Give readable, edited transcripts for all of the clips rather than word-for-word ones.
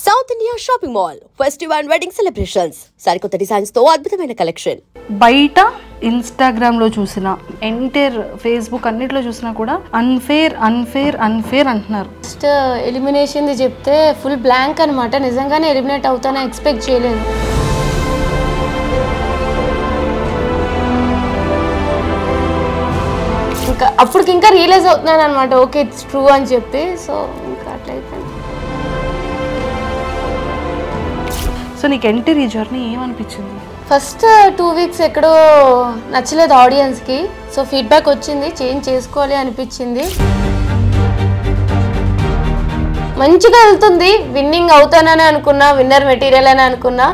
South India shopping mall festival and wedding celebrations సరికొత్త designs తో అద్భుతమైన కలెక్షన్. బయట ఇన్స్టాగ్రామ్ లో చూసినా ఎంటైర్ ఫేస్బుక్ అన్నిట్లో చూసినా కూడా అన్ఫేర్ అన్ఫేర్ అన్ఫేర్ అంటున్నారు. ఫస్ట్ ఎలిమినేషన్ చెప్తే ఫుల్ బ్లాంక్ అనమాట. నిజంగానే ఎలిమినేట్ అవుతానని ఎక్స్పెక్ట్ చేయలేదు. ఇంకా అప్పటికి ఇంకా రియలైజ్ అవుతున్నాను అనమాట, ఓకే ఇట్స్ ట్రూ అని చెప్పి. సో ఇంకా అట్లా అయిపోయింది. సో నీకు ఎంటర్ ఈ జర్నీ ఏమనిపించింది? ఫస్ట్ 2 వీక్స్ ఎక్కడో నచ్చలేదు ఆడియన్స్కి. సో ఫీడ్బ్యాక్ వచ్చింది, చేంజ్ చేసుకోవాలి అనిపించింది. మంచిగా వెళ్తుంది, విన్నింగ్ అవుతానని అనుకున్నా, విన్నర్ మెటీరియల్ అని అనుకున్నా.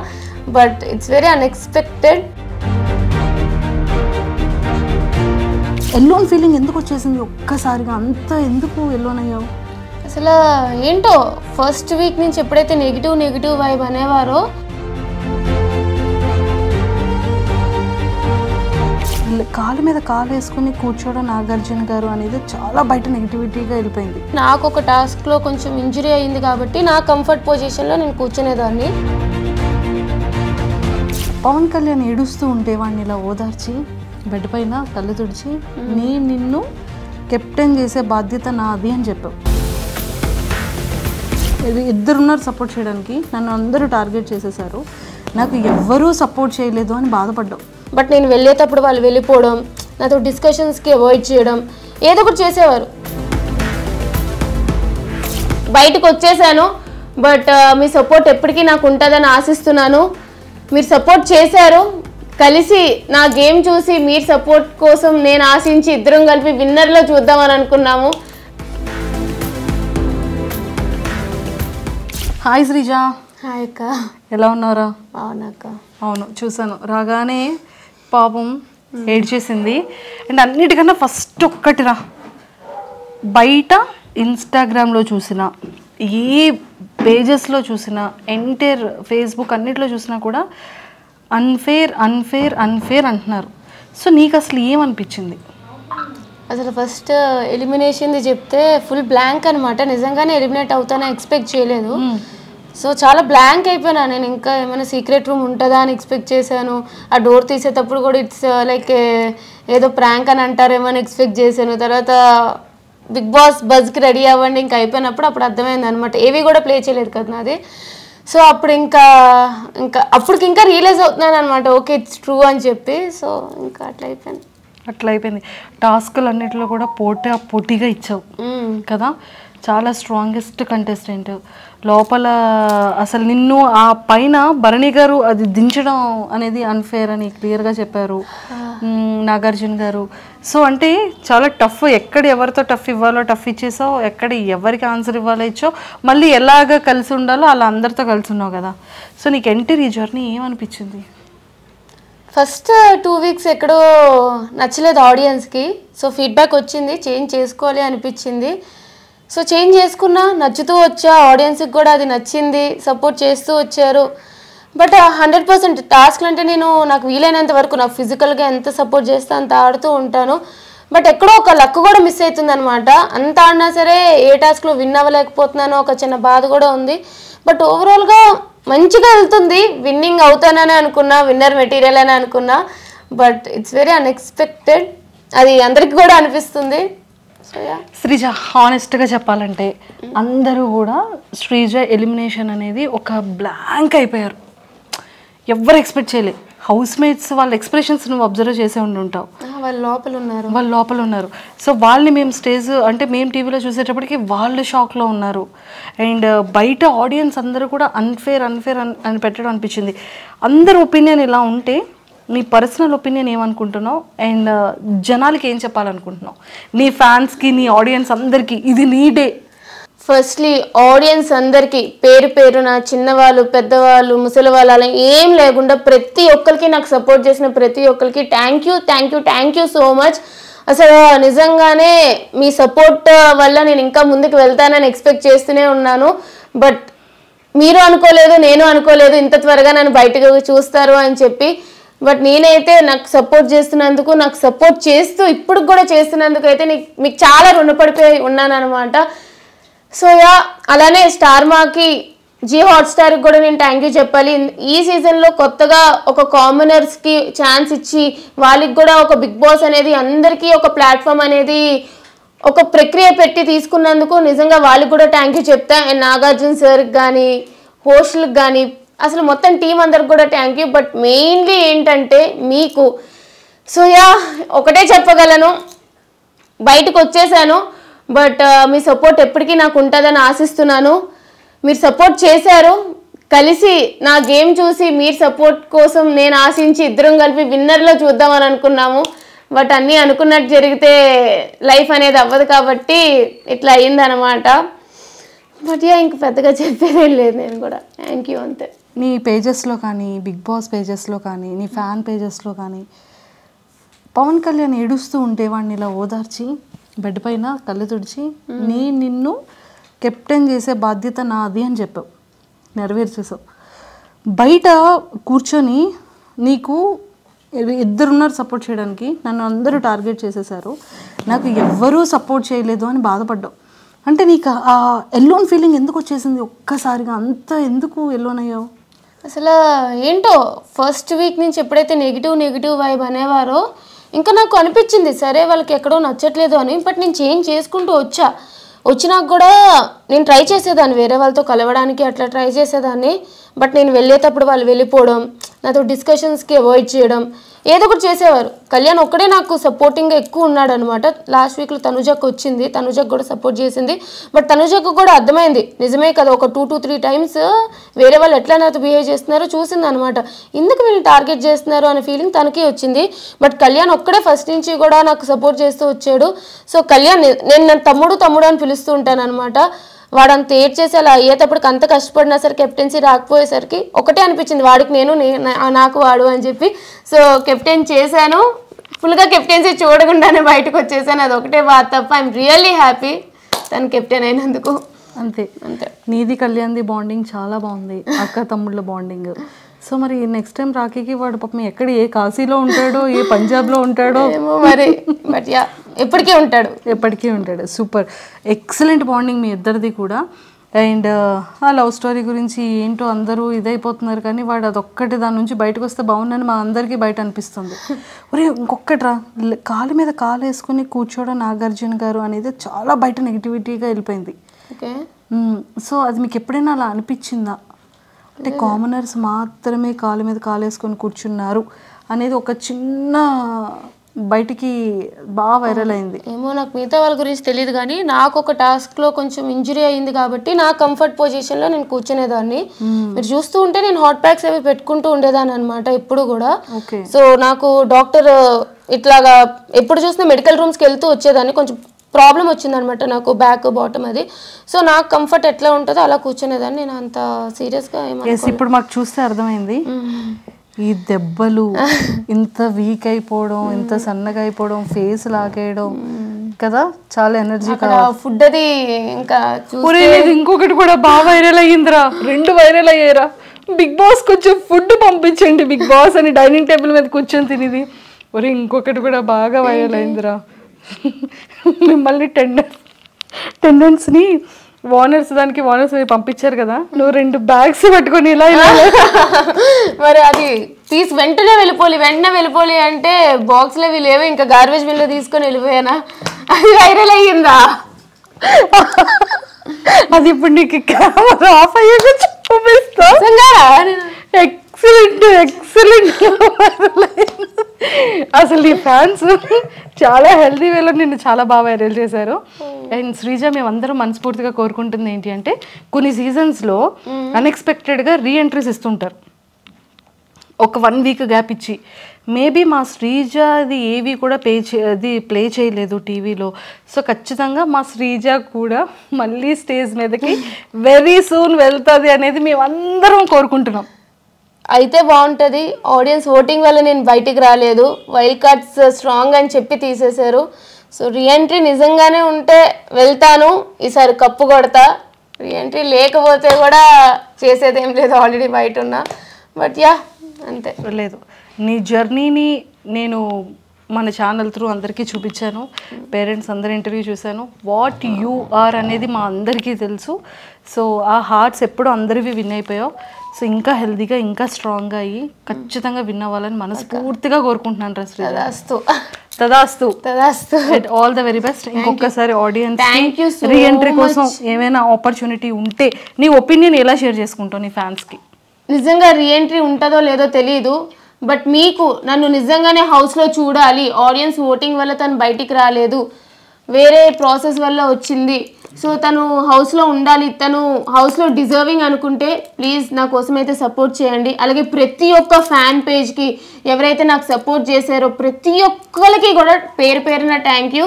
But it's very unexpected. Alone feeling ఎందుకు వచ్చేసింది ఒక్కసారిగా? అంత ఎందుకు ఎల్లోన్ అయ్యావు? అసలు ఏంటో ఫస్ట్ వీక్ నుంచి ఎప్పుడైతే నెగిటివ్ వైబ్ అనేవారో, కాలు మీద కాలు వేసుకుని కూర్చోవడం నాగార్జున గారు అనేది చాలా బయట నెగిటివిటీగా వెళ్ళిపోయింది. నాకు ఒక టాస్క్లో కొంచెం ఇంజరీ అయింది కాబట్టి నా కంఫర్ట్ పొజిషన్లో నేను కూర్చునేదాన్ని. పవన్ కళ్యాణ్ ఏడుస్తూ ఉంటే వాడిని ఇలా ఓదార్చి బెడ్ పైన కళ్ళు తుడిచి నిన్ను కెప్టెన్ చేసే బాధ్యత నాది అని చెప్పావు. ఇద్దరున్నారు సపోర్ట్ చేయడానికి, నన్ను అందరూ టార్గెట్ చేసేసారు, నాకు ఎవ్వరూ సపోర్ట్ చేయలేదు అని బాధపడ్డావు. బట్ నేను వెళ్ళేటప్పుడు వాళ్ళు వెళ్ళిపోవడం, నాతో డిస్కషన్స్కి అవాయిడ్ చేయడం, ఏదో ఒకటి చేసేవారు. బయటకు వచ్చేసాను, బట్ మీ సపోర్ట్ ఎప్పటికీ నాకు ఉంటుందని ఆశిస్తున్నాను. మీరు సపోర్ట్ చేశారు, కలిసి నా గేమ్ చూసి మీరు సపోర్ట్ కోసం నేను ఆశించి ఇద్దరం కలిపి విన్నర్లో చూద్దామని అనుకున్నాము. హాయ్ శ్రీజ. హాయ్ అక్క, ఎలా ఉన్నారా? అవునక్క. అవును, చూసాను. రాగానే పాపం ఏడ్చేసింది. అండ్ అన్నిటికన్నా ఫస్ట్ ఒక్కటిరా, బయట ఇన్స్టాగ్రామ్లో చూసినా, ఏ పేజెస్లో చూసినా, ఎంటైర్ ఫేస్బుక్ అన్నిట్లో చూసినా కూడా అన్ఫేర్ అన్ఫేర్ అన్ఫేర్ అంటున్నారు. సో నీకు అసలు ఏమనిపించింది? అసలు ఫస్ట్ ఎలిమినేషన్ చెప్తే ఫుల్ బ్లాంక్ అనమాట. నిజంగానే ఎలిమినేట్ అవుతానని ఎక్స్పెక్ట్ చేయలేదు. సో చాలా బ్లాంక్ అయిపోయినా. నేను ఇంకా ఏమైనా సీక్రెట్ రూమ్ ఉంటుందా అని ఎక్స్పెక్ట్ చేశాను. ఆ డోర్ తీసేటప్పుడు కూడా ఇట్స్ లైక్ ఏదో ప్రాంక్ అని అంటారేమో అని ఎక్స్పెక్ట్ చేశాను. తర్వాత బిగ్ బాస్ బజ్కి రెడీ అవ్వండి ఇంకా అయిపోయినప్పుడు అప్పుడు అర్థమైంది అనమాట. ఏవి కూడా ప్లే చేయలేదు కదా నాది. సో అప్పుడు ఇంకా అప్పటికి ఇంకా రియలైజ్ అవుతున్నాను అనమాట, ఓకే ఇట్స్ ట్రూ అని చెప్పి. సో ఇంకా అట్లా అయిపోయింది. టాస్కులు అన్నిటిలో కూడా పోటీగా ఇచ్చావు కదా. చాలా స్ట్రాంగెస్ట్ కంటెస్టెంట్. లోపల అసలు నిన్ను ఆ పైన భరణి గారు అది దించడం అనేది అన్ఫేర్ అని క్లియర్గా చెప్పారు నాగార్జున గారు. సో అంటే చాలా టఫ్, ఎక్కడ ఎవరితో టఫ్ ఇవ్వాలో టఫ్ ఇచ్చేసావు, ఎక్కడ ఎవరికి ఆన్సర్ ఇవ్వాలో ఇచ్చావు, మళ్ళీ ఎలాగ కలిసి ఉండాలో అలా అందరితో కలిసి ఉన్నావు కదా. సో నీకు ఎంటర్ ఈ జర్నీ ఏమనిపించింది? ఫస్ట్ 2 వీక్స్ ఎక్కడో నచ్చలేదు ఆడియన్స్కి. సో ఫీడ్బ్యాక్ వచ్చింది, చేంజ్ చేసుకోవాలి అనిపించింది. సో చేంజ్ చేసుకున్నా, నచ్చుతూ వచ్చా, ఆడియన్స్కి కూడా అది నచ్చింది, సపోర్ట్ చేస్తూ వచ్చారు. బట్ 100% టాస్క్లు అంటే నాకు వీలైనంత వరకు నాకు ఫిజికల్గా ఎంత సపోర్ట్ చేస్తే అంత ఆడుతూ ఉంటాను. బట్ ఎక్కడో ఒక లక్ కూడా మిస్ అవుతుంది అనమాట. అంత ఆడినా సరే ఏ టాస్క్లో విన్ అవ్వలేకపోతున్నానో ఒక చిన్న బాధ కూడా ఉంది. బట్ ఓవరాల్గా మంచిగా వెళ్తుంది, విన్నింగ్ అవుతానని అనుకున్నా, విన్నర్ మెటీరియల్ అని అనుకున్నా. బట్ ఇట్స్ వెరీ అన్ఎక్స్పెక్టెడ్, అది అందరికి కూడా అనిపిస్తుంది. శ్రీజ, హానెస్ట్గా చెప్పాలంటే అందరూ కూడా శ్రీజ ఎలిమినేషన్ అనేది ఒక బ్లాంక్ అయిపోయారు. ఎవ్వరు ఎక్స్పెక్ట్ చేయలేదు. హౌస్ మేట్స్ వాళ్ళ ఎక్స్ప్రెషన్స్ నువ్వు అబ్జర్వ్ చేసే ఉంటావు. వాళ్ళు లోపల ఉన్నారు. సో వాళ్ళని మేము టీవీలో చూసేటప్పటికి వాళ్ళు షాక్లో ఉన్నారు. అండ్ బయట ఆడియన్స్ అందరూ కూడా అన్ఫేర్ అని పెట్టడం అనిపించింది. అందరి ఒపీనియన్ ఇలా ఉంటే నీ పర్సనల్ ఒపీనియన్ ఏమనుకుంటున్నావు అండ్ జనాలకి ఏం చెప్పాలనుకుంటున్నావు? నీ ఫ్యాన్స్కి, నీ ఆడియన్స్ అందరికీ ఇది నీ డే. ఫస్ట్లీ ఆడియన్స్ అందరికీ పేరున చిన్నవాళ్ళు, పెద్దవాళ్ళు, ముసలి వాళ్ళు అలా ఏం లేకుండా ప్రతి ఒక్కరికి, నాకు సపోర్ట్ చేసిన ప్రతి ఒక్కరికి థ్యాంక్ యూ సో మచ్. అసలు నిజంగానే మీ సపోర్ట్ వల్ల నేను ఇంకా ముందుకు వెళ్తానని ఎక్స్పెక్ట్ చేస్తూనే ఉన్నాను. బట్ మీరు అనుకోలేదు, నేను అనుకోలేదు ఇంత త్వరగా నన్ను బయటకు చూస్తారు అని చెప్పి. బట్ నేనైతే నాకు సపోర్ట్ చేస్తున్నందుకు, నాకు సపోర్ట్ చేస్తూ ఇప్పుడు కూడా చేస్తున్నందుకు అయితే మీకు చాలా రుణపడిపోయి ఉన్నాను అనమాట. సో అలానే స్టార్ మాకి జీ హాట్స్టార్ కూడా నేను థ్యాంక్ యూ చెప్పాలి. ఈ సీజన్లో కొత్తగా ఒక కామనర్స్కి ఛాన్స్ ఇచ్చి వాళ్ళకి కూడా ఒక బిగ్ బాస్ అనేది అందరికీ ఒక ప్లాట్ఫామ్ అనేది ఒక ప్రక్రియ పెట్టి తీసుకున్నందుకు నిజంగా వాళ్ళకి కూడా థ్యాంక్ యూ చెప్తా. అండ్ నాగార్జున సార్కి కానీ హోస్ట్లకు కానీ అసలు మొత్తం టీం అందరికి కూడా థ్యాంక్ యూ. బట్ మెయిన్లీ ఏంటంటే మీకు సో ఒకటే చెప్పగలను, బయటకు వచ్చేసాను బట్ మీ సపోర్ట్ ఎప్పటికీ నాకు ఉంటుందని ఆశిస్తున్నాను. మీరు సపోర్ట్ చేశారు, కలిసి నా గేమ్ చూసి మీరు సపోర్ట్ కోసం నేను ఆశించి ఇద్దరం కలిపి విన్నర్లో చూద్దామని అనుకున్నాము. బట్ అన్నీ అనుకున్నట్టు జరిగితే లైఫ్ అనేది అవ్వదు కాబట్టి ఇట్లా అయ్యిందనమాట. బట్ ఇంక పెద్దగా చెప్పేదేం లేదు, నేను కూడా థ్యాంక్ యూ అంతే. నీ పేజెస్లో కానీ బిగ్ బాస్ పేజెస్లో కానీ నీ ఫ్యాన్ పేజెస్లో కానీ పవన్ కళ్యాణ్ ఏడుస్తూ ఉంటే వాడిని ఇలా ఓదార్చి బెడ్ పైన కళ్ళు తుడిచి నిన్ను కెప్టెన్ చేసే బాధ్యత నాది అని చెప్పావు, నెరవేర్చేసావు. బయట కూర్చొని నీకు ఇద్దరున్నారు సపోర్ట్ చేయడానికి, నన్ను అందరూ టార్గెట్ చేసేసారు, నాకు ఎవ్వరూ సపోర్ట్ చేయలేదు అని బాధపడ్డావు. అంటే నీకు ఆ ఎల్లోన్ ఫీలింగ్ ఎందుకు వచ్చేసింది ఒక్కసారిగా? అంత ఎందుకు ఎల్లోన్ అయ్యావు? అసలు ఏంటో ఫస్ట్ వీక్ నుంచి ఎప్పుడైతే నెగిటివ్ వైబ్ అనేవారో ఇంకా నాకు అనిపించింది సరే వాళ్ళకి ఎక్కడో నచ్చట్లేదు అని. బట్ నేను చేంజ్ చేసుకుంటూ వచ్చినాక కూడా నేను ట్రై చేసేదాన్ని వేరే వాళ్ళతో కలవడానికి, అట్లా ట్రై చేసేదాన్ని. బట్ నేను వెళ్ళేటప్పుడు వాళ్ళు వెళ్ళిపోవడం, నాతో డిస్కషన్స్కి అవాయిడ్ చేయడం, ఏదో ఒకటి చేసేవారు. కళ్యాణ్ ఒక్కడే నాకు సపోర్టింగ్గా ఎక్కువ ఉన్నాడు అనమాట. లాస్ట్ వీక్లో తనుజకు వచ్చింది, తనుజకు కూడా సపోర్ట్ చేసింది. బట్ తనుజకు కూడా అర్థమైంది నిజమే కదా, ఒక 2 to 3 times వేరే వాళ్ళు ఎట్లా నాతో బిహేవ్ చేస్తున్నారో చూసింది అనమాట. ఎందుకు వీళ్ళు టార్గెట్ చేస్తున్నారు అనే ఫీలింగ్ తనకి వచ్చింది. బట్ కళ్యాణ్ ఒక్కడే ఫస్ట్ నుంచి కూడా నాకు సపోర్ట్ చేస్తూ వచ్చాడు. సో కళ్యాణ్ నేను నన్ను తమ్ముడు అని పిలుస్తూ ఉంటాను అనమాట. వాడంత ఏడ్ చేసి అలా అయ్యేటప్పటికి అంత కష్టపడినా సరే కెప్టెన్సీ రాకపోయేసరికి ఒకటే అనిపించింది, వాడికి నేను నాకు వాడు అని చెప్పి. సో కెప్టెన్ చేశాను, ఫుల్గా కెప్టెన్సీ చూడకుండానే బయటకు వచ్చేసాను. అది ఒకటే బాధ తప్ప ఐఎమ్ రియల్లీ హ్యాపీ తను కెప్టెన్ అయినందుకు. అంతే. నీది కళ్యాణ్ది బాండింగ్ చాలా బాగుంది, అక్క తమ్ముళ్ళ బాండింగ్. సో మరి నెక్స్ట్ టైం రాఖీకి వాడు పాపం ఎక్కడ ఏ కాశీలో ఉంటాడో ఏ పంజాబ్లో ఉంటాడో మరి. బట్ ఎప్పటికీ ఉంటాడు. సూపర్, ఎక్సలెంట్ బాండింగ్ మీ ఇద్దరిది కూడా. అండ్ ఆ లవ్ స్టోరీ గురించి ఏంటో అందరూ ఇదైపోతున్నారు కానీ వాడు అదొక్కటి దాని నుంచి బయటకు వస్తే బాగుందని మా అందరికీ బయట అనిపిస్తుంది. ఒరే ఇంకొకట్రా, కాలు మీద కాలు వేసుకుని కూర్చోవడం నాగార్జున గారు అనేది చాలా బయట నెగిటివిటీగా వెళ్ళిపోయింది. ఓకే, సో అది మీకు ఎప్పుడైనా అలా అనిపించిందా? అంటే కామనర్స్ మాత్రమే కాలు మీద కాలు వేసుకొని కూర్చున్నారు అనేది ఒక చిన్న బయటికి బాగా వైరల్ అయింది. ఏమో నాకు మిగతా వాళ్ళ గురించి తెలియదు కానీ నాకు ఒక టాస్క్లో కొంచెం ఇంజురీ అయింది కాబట్టి నా కంఫర్ట్ పొజిషన్లో నేను కూర్చునేదాన్ని. మీరు చూస్తూ ఉంటే నేను హాట్ ప్యాక్స్ అవి పెట్టుకుంటూ ఉండేదాన్ని అనమాట ఎప్పుడు కూడా. సో నాకు డాక్టర్ ఇట్లాగా ఎప్పుడు చూసినా మెడికల్ రూమ్స్కి వెళ్తూ వచ్చేదాన్ని. కొంచెం ప్రాబ్లం వచ్చిందనమాట నాకు, బ్యాక్ బాటమ్ అది. సో నాకు కంఫర్ట్ ఎట్లా ఉంటుందో అలా కూర్చునేదాన్ని. నేను అంత సీరియస్గా ఇప్పుడు మాకు చూస్తే అర్థమైంది ఈ దెబ్బలు, ఇంత వీక్ అయిపోవడం, ఇంత సన్నగా అయిపోవడం, ఫేస్ లాగేయడం కదా, చాలా ఎనర్జీ. ఫుడ్ అది ఇంకా ఇంకొకటి కూడా బాగా వైరల్ అయ్యిందిరా, 2 వైరల్ అయ్యారా. బిగ్ బాస్ కొంచెం ఫుడ్ పంపించండి బిగ్ బాస్ అని డైనింగ్ టేబుల్ మీద కూర్చొని తినేది. ఒరే ఇంకొకటి కూడా బాగా వైరల్ అయిందిరా, మిమ్మల్ని టెండెన్స్ని ఓనర్స్ పంపించారు కదా, నువ్వు 2 bags పట్టుకొని ఇలా మరి అది తీసి వెంటనే వెళ్ళిపోలి అంటే బాక్స్లో లేవు, ఇంకా గార్బేజ్ బిన్లో తీసుకొని వెళ్ళిపోయానా, అది వైరల్ అయ్యిందా? అది ఇప్పుడు నీకు కెమెరా ఆఫ్ అయ్యాక చూపిస్తా. ఎక్సలెంట్ అసలు నీ ఫ్యాన్స్ చాలా హెల్దీ వేలో నిన్ను చాలా బాగా వైరల్ చేశారు. అండ్ శ్రీజ, మేమందరం మనస్ఫూర్తిగా కోరుకుంటుంది ఏంటి అంటే కొన్ని సీజన్స్లో అన్ఎక్స్పెక్టెడ్గా రీఎంట్రీస్ ఇస్తుంటారు ఒక 1 week గ్యాప్ ఇచ్చి. మేబీ మా శ్రీజ అది ఏవి కూడా ప్లే చేయలేదు టీవీలో. సో ఖచ్చితంగా మా శ్రీజ కూడా మళ్ళీ స్టేజ్ మీదకి వెరీ సూన్ వెళ్తుంది అనేది మేమందరం కోరుకుంటున్నాం. అయితే బాగుంటుంది. ఆడియన్స్ ఓటింగ్ వల్ల నేను బయటికి రాలేదు, వైల్డ్ కార్డ్స్ స్ట్రాంగ్ అని చెప్పి తీసేశారు. సో రీఎంట్రీ నిజంగానే ఉంటే వెళ్తాను, ఈసారి కప్పు కొడతా. రీఎంట్రీ లేకపోతే కూడా చేసేదేం లేదు, ఆల్రెడీ బయట ఉన్నా. బట్ అంతే. లేదు, నీ జర్నీని నేను మన ఛానల్ త్రూ అందరికీ చూపించాను, పేరెంట్స్ అందరి ఇంటర్వ్యూ చూశాను. వాట్ యు ఆర్ అనేది మా అందరికీ తెలుసు. సో ఆ హార్ట్స్ ఎప్పుడు అందరివి విన్ అయిపోయావు. సో ఇంకా హెల్తీగా ఇంకా స్ట్రాంగ్గా అయ్యి ఖచ్చితంగా విన్ అవ్వాలని మనస్ఫూర్తిగా కోరుకుంటున్నాను. తదాస్తు ఆల్ ద వెరీ బెస్ట్. ఇంకొకసారి ఆడియన్స్ రీఎంట్రీ కోసం ఏమైనా ఆపర్చునిటీ ఉంటే నీ ఒపీనియన్ ఎలా షేర్ చేసుకుంటావు నీ ఫ్యాన్స్కి? నిజంగా రీఎంట్రీ ఉంటుందో లేదో తెలియదు, బట్ మీకు నన్ను నిజంగానే హౌస్లో చూడాలి, ఆడియన్స్ ఓటింగ్ వల్ల తను బయటికి రాలేదు, వేరే ప్రాసెస్ వల్ల వచ్చింది, సో తను హౌస్లో ఉండాలి, తను హౌస్లో డిజర్వింగ్ అనుకుంటే ప్లీజ్ నా కోసం అయితే సపోర్ట్ చేయండి. అలాగే ప్రతి ఒక్క ఫ్యాన్ పేజ్కి ఎవరైతే నాకు సపోర్ట్ చేశారో ప్రతి ఒక్కరికి కూడా పేరు పేరున థ్యాంక్ యూ.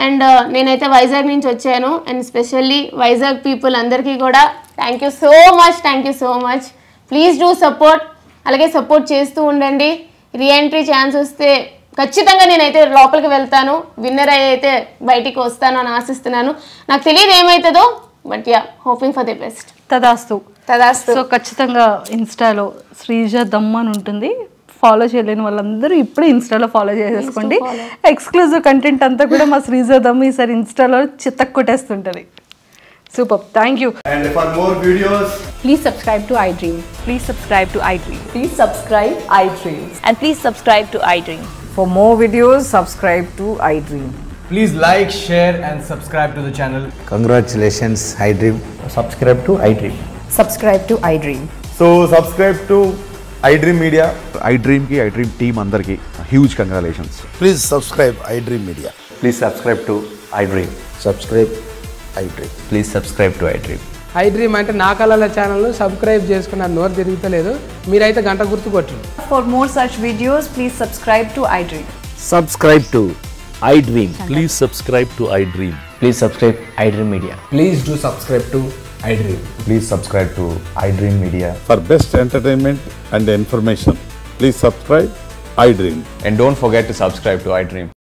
అండ్ నేనైతే వైజాగ్ నుంచి వచ్చాను, అండ్ స్పెషల్లీ వైజాగ్ పీపుల్ అందరికీ కూడా thank you so much. Please do support. అలాగే సపోర్ట్ చేస్తూ ఉండండి. రీఎంట్రీ ఛాన్స్ వస్తే ఖచ్చితంగా నేనైతే లోపలికి వెళ్తాను, విన్నర్ అయితే బయటికి వస్తాను అని ఆశిస్తున్నాను. నాకు తెలియదు ఏమవుతుందో, but yeah hoping for the best. తదాస్తు. సో ఖచ్చితంగా ఇన్స్టాలో శ్రీజ దమ్ అని ఉంటుంది, ఫాలో చేయలేని వాళ్ళందరూ ఇప్పుడే ఇన్స్టాలో ఫాలో చేసేసుకోండి. ఎక్స్క్లూజివ్ కంటెంట్ అంతా కూడా మా శ్రీజ దమ్ ఈసారి ఇన్స్టాలో చిత్తకు కొట్టేస్తుంటుంది. Super, thank you. And for more videos, Please subscribe to iDream. Please subscribe to iDream. Please subscribe iDream. And please subscribe to iDream. For more videos, subscribe to iDream. please like, share and subscribe to the channel. Congratulations, iDream. Subscribe to iDream. Subscribe to iDream. So subscribe to iDream Media. iDream team andarki huge congratulations. Please subscribe iDream Media. Please subscribe to iDream. Subscribe iDream. Please subscribe to iDream. iDream అంటే నా కళల ఛానల్ను subscribe చేసుకున్న నోరు తిరుగుతలేదు, మీరైతే గంట గుర్తు కొట్టండి. For more such videos, please subscribe to iDream. Subscribe to iDream. Please subscribe to iDream. Please subscribe iDream Media. Please do subscribe to iDream. Please subscribe to iDream Media. For best entertainment and information, please subscribe iDream. And don't forget to subscribe to iDream.